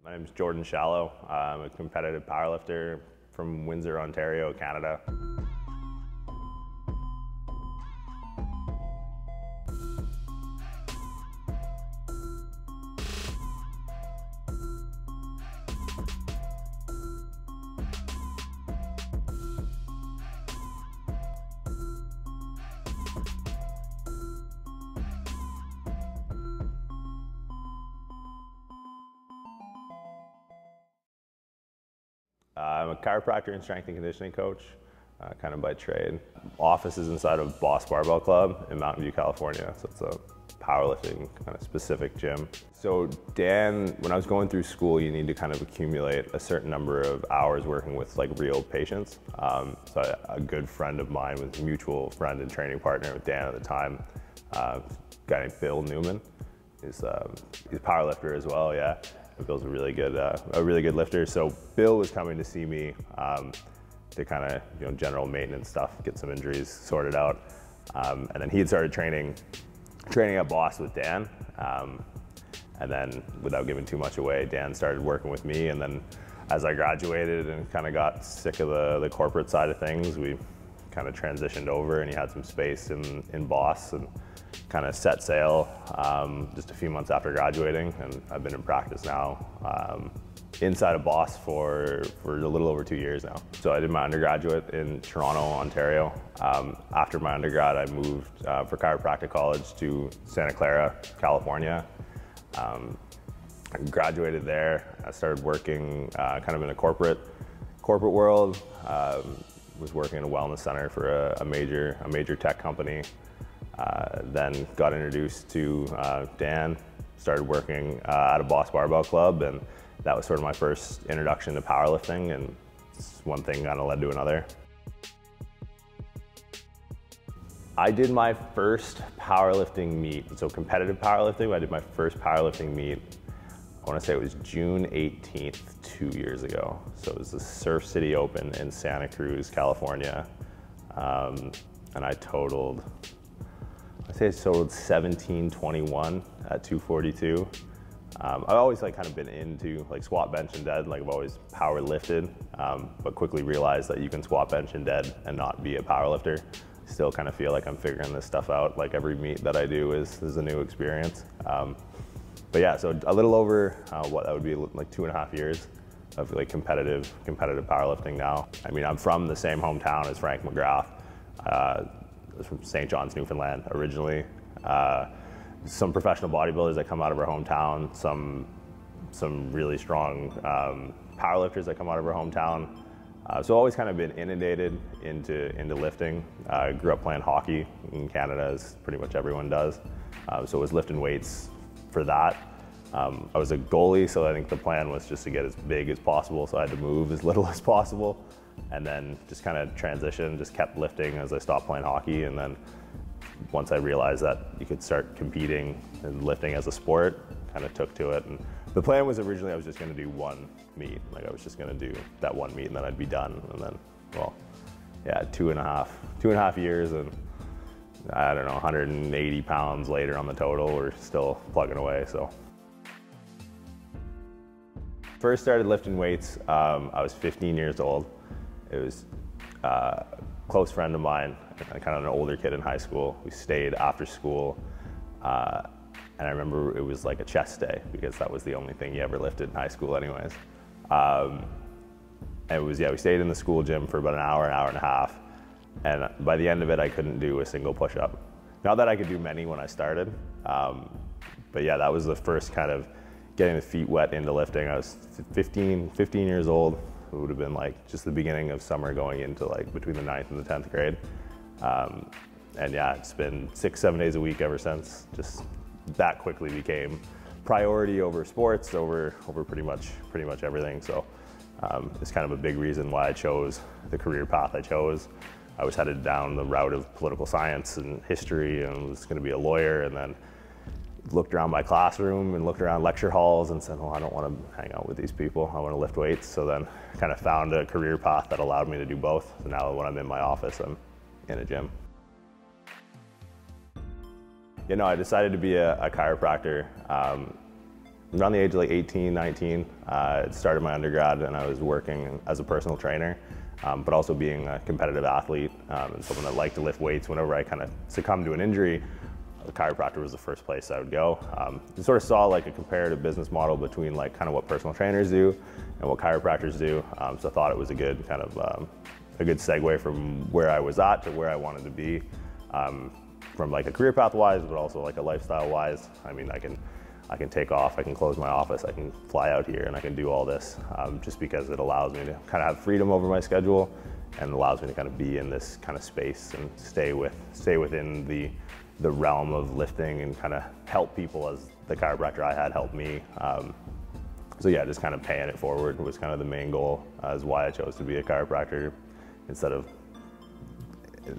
My name is Jordan Shallow. I'm a competitive powerlifter from Windsor, Ontario, Canada. I'm a chiropractor and strength and conditioning coach, kind of by trade. Office is inside of Boss Barbell Club in Mountain View, California. So it's a powerlifting kind of specific gym. So Dan, when I was going through school, you need to kind of accumulate a certain number of hours working with like real patients. So a good friend of mine was a mutual friend and training partner with Dan at the time, a guy named Bill Newman. He's a powerlifter as well, yeah. Bill's a really good lifter. So Bill was coming to see me to kind of general maintenance stuff, get some injuries sorted out, and then he had started training at Boss with Dan, and then without giving too much away, Dan started working with me. And then as I graduated and kind of got sick of the corporate side of things, we kind of transitioned over, and he had some space in Boss and kind of set sail just a few months after graduating, and I've been in practice now inside of Boss for a little over 2 years now. So I did my undergraduate in Toronto, Ontario. After my undergrad, I moved for chiropractic college to Santa Clara, California. I graduated there. I started working kind of in a corporate world. Was working in a wellness center for a major tech company. Then got introduced to Dan, started working at a Boss Barbell Club, and that was sort of my first introduction to powerlifting, and one thing kind of led to another. I did my first powerlifting meet, so competitive powerlifting. I did my first powerlifting meet, I want to say it was June 18th, 2 years ago. So it was the Surf City Open in Santa Cruz, California, and I totaled 1721 at 242. I've always kind of been into squat, bench, and dead. I've always power lifted, but quickly realized that you can squat, bench, and dead and not be a power lifter. Still kind of feel like I'm figuring this stuff out. Every meet that I do is a new experience. But yeah, so a little over what that would be 2.5 years of competitive powerlifting now. I mean, I'm from the same hometown as Frank McGrath. From St. John's, Newfoundland originally. Some professional bodybuilders that come out of our hometown, some really strong powerlifters that come out of our hometown. So always kind of been inundated into lifting. I grew up playing hockey in Canada, as pretty much everyone does. So I was lifting weights for that. I was a goalie, so I think the plan was just to get as big as possible, so I had to move as little as possible. And then just kind of transitioned, just kept lifting as I stopped playing hockey. And then once I realized that you could start competing and lifting as a sport, kind of took to it. And the plan was originally I was just going to do one meet. I was just going to do that one meet and then I'd be done. And then, well, yeah, two and a half years, and I don't know, 180 pounds later on the total, we're still plugging away. So first started lifting weights, I was 15 years old. It was a close friend of mine, kind of an older kid in high school. We stayed after school, and I remember it was like a chest day because that was the only thing you ever lifted in high school anyways. And it was, yeah, we stayed in the school gym for about an hour and a half, and by the end of it, I couldn't do a single push-up. Not that I could do many when I started, but yeah, that was the first kind of getting the feet wet into lifting. I was 15 years old. It would have been just the beginning of summer going into between the 9th and the 10th grade. And yeah, it's been 6-7 days a week ever since. Just that quickly became priority over sports, over pretty much everything. So it's kind of a big reason why I chose the career path I chose. I was headed down the route of political science and history and was gonna be a lawyer, and then looked around my classroom and looked around lecture halls and said, well, I don't want to hang out with these people. I want to lift weights. So then kind of found a career path that allowed me to do both. So now when I'm in my office, I'm in a gym. I decided to be a chiropractor around the age of like 18, 19, started my undergrad and I was working as a personal trainer, but also being a competitive athlete and someone that liked to lift weights. Whenever I kind of succumbed to an injury, the chiropractor was the first place I would go. I sort of saw like a comparative business model between like kind of what personal trainers do and what chiropractors do. So I thought it was a good kind of a good segue from where I was at to where I wanted to be, from like a career path wise, but also like a lifestyle wise. I mean, I can take off, I can close my office, I can fly out here and I can do all this just because it allows me to kind of have freedom over my schedule and allows me to kind of be in this kind of space and stay within the realm of lifting and kind of help people as the chiropractor I had helped me. So yeah, just kind of paying it forward was kind of the main goal, is why I chose to be a chiropractor instead of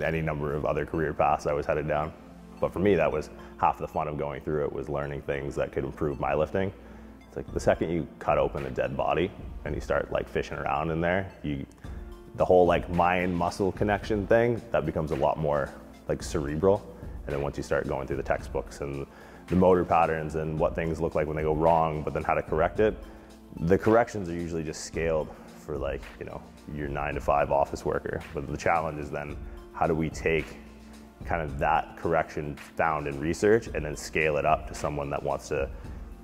any number of other career paths I was headed down. But for me, that was half the fun of going through it, was learning things that could improve my lifting. It's like the second you cut open a dead body and you start like fishing around in there, the whole like mind muscle connection thing, that becomes a lot more like cerebral. And then once you start going through the textbooks and the motor patterns and what things look like when they go wrong, but then how to correct it, the corrections are usually just scaled for like, you know, your 9-to-5 office worker. But the challenge is then, how do we take kind of that correction found in research and then scale it up to someone that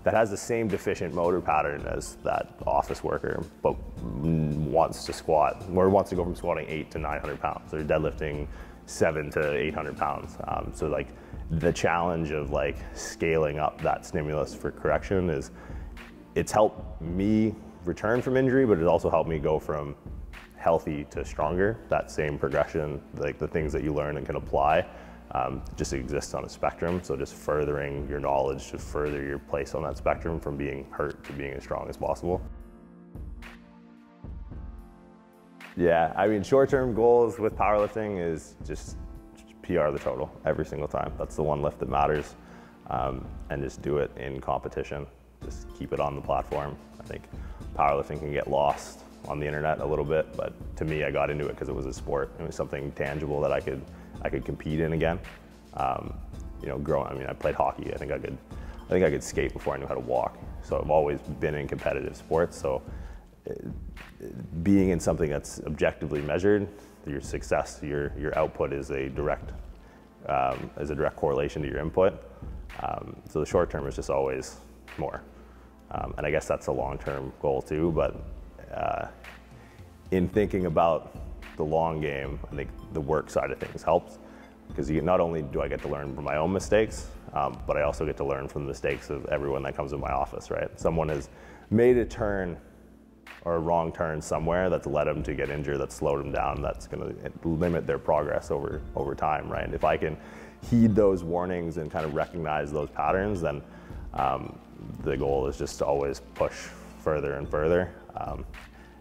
has the same deficient motor pattern as that office worker, but wants to squat, or wants to go from squatting 8 to 900 pounds, or deadlifting 7 to 800 pounds. So like the challenge of like scaling up that stimulus for correction it's helped me return from injury, but it also helped me go from healthy to stronger. That same progression, like the things that you learn and can apply, just exists on a spectrum. So just furthering your knowledge to further your place on that spectrum from being hurt to being as strong as possible. Yeah, I mean, short-term goals with powerlifting is just PR the total every single time. That's the one lift that matters, and just do it in competition. Just keep it on the platform. I think powerlifting can get lost on the internet a little bit, but to me, I got into it because it was a sport. It was something tangible that I could compete in again. You know, I mean, I played hockey. I think I could skate before I knew how to walk. So I've always been in competitive sports. So being in something that's objectively measured, your success, your output is a direct correlation to your input. So the short term is just always more. And I guess that's a long-term goal too, but in thinking about the long game, I think the work side of things helps, because not only do I get to learn from my own mistakes, but I also get to learn from the mistakes of everyone that comes in my office, right? Someone has made a turn or a wrong turn somewhere that's led them to get injured, that's slowed them down, that's gonna limit their progress over time, right? If I can heed those warnings and kind of recognize those patterns, then the goal is just to always push further and further,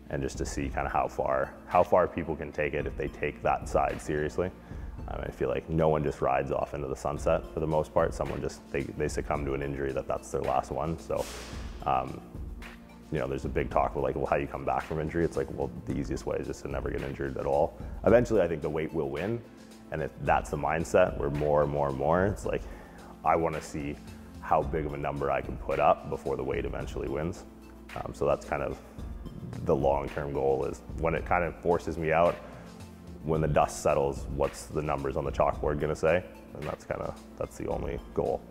and just to see kind of how far people can take it if they take that side seriously. I feel like no one just rides off into the sunset for the most part. Someone just, they succumb to an injury that's their last one. So, you know, there's a big talk about like, well, how you come back from injury. It's like, well, the easiest way is just to never get injured at all. Eventually, I think the weight will win. And if that's the mindset, where more and more and more, it's like, I want to see how big of a number I can put up before the weight eventually wins. So that's kind of the long-term goal, is when it kind of forces me out, when the dust settles, what's the numbers on the chalkboard gonna say? And that's the only goal.